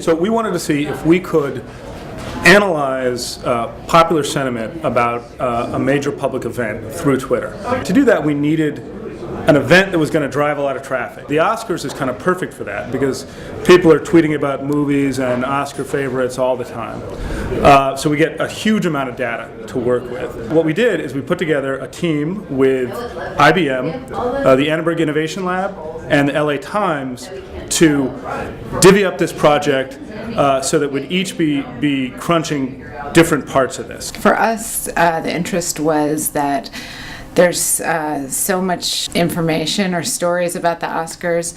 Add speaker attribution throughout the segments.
Speaker 1: So we wanted to see if we could analyze popular sentiment about a major public event through Twitter. To do that, we needed an event that was going to drive a lot of traffic. The Oscars is kind of perfect for that because people are tweeting about movies and Oscar favorites all the time. So we get a huge amount of data to work with. What we did is we put together a team with IBM, the Annenberg Innovation Lab, and the LA Times to divvy up this project so that we'd each be crunching different parts of this.
Speaker 2: For us, the interest was that there's so much information or stories about the Oscars,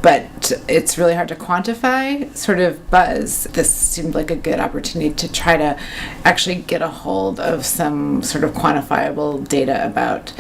Speaker 2: but it's really hard to quantify sort of buzz. This seemed like a good opportunity to try to actually get a hold of some sort of quantifiable data about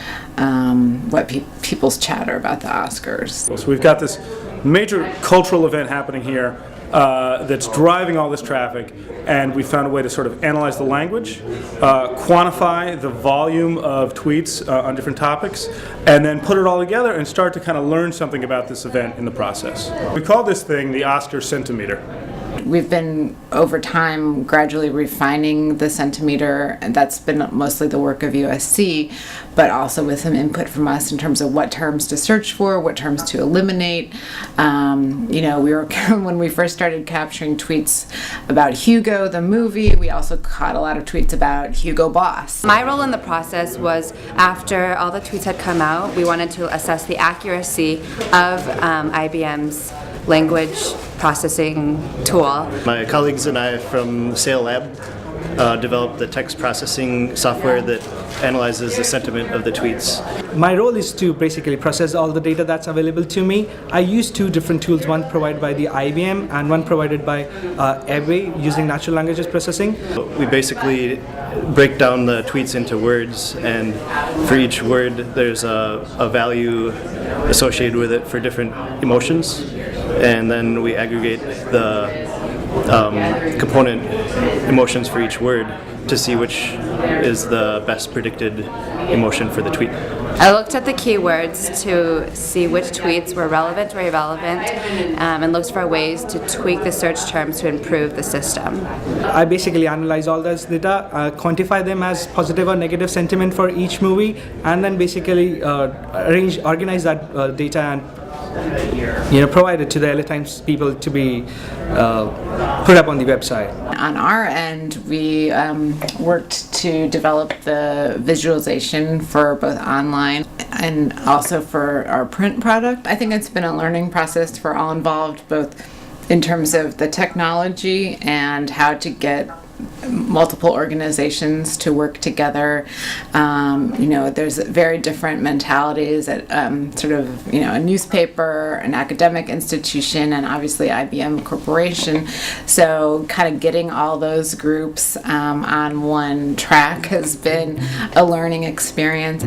Speaker 2: what people's chatter about the Oscars.
Speaker 1: So we've got this major cultural event happening here that's driving all this traffic, and we found a way to sort of analyze the language, quantify the volume of tweets on different topics, and then put it all together and start to kind of learn something about this event in the process. We call this thing the Oscar Senti-Meter.
Speaker 2: We've been, over time, gradually refining the Senti-Meter, and that's been mostly the work of USC, but also with some input from us in terms of what terms to search for, what terms to eliminate. We were when we first started capturing tweets about Hugo, the movie, we also caught a lot of tweets about Hugo Boss.
Speaker 3: My role in the process was, after all the tweets had come out, we wanted to assess the accuracy of IBM's language processing tool.
Speaker 4: My colleagues and I from Sail Lab developed the text processing software that analyzes the sentiment of the tweets.
Speaker 5: My role is to basically process all the data that's available to me. I use two different tools, one provided by the IBM and one provided by Airway using natural languages processing.
Speaker 4: We basically break down the tweets into words, and for each word there's a value associated with it for different emotions, and then we aggregate the component emotions for each word to see which is the best predicted emotion for the tweet.
Speaker 3: I looked at the keywords to see which tweets were relevant or irrelevant, and looked for ways to tweak the search terms to improve the system.
Speaker 5: I basically analyze all those data, quantify them as positive or negative sentiment for each movie, and then basically organize that data and provide it to the LA Times people to be put up on the website.
Speaker 2: On our end, we worked to develop the visualization for both online and also for our print product. I think it's been a learning process for all involved, both in terms of the technology and how to get multiple organizations to work together. There's very different mentalities at a newspaper, an academic institution, and obviously IBM Corporation. So kind of getting all those groups on one track has been a learning experience.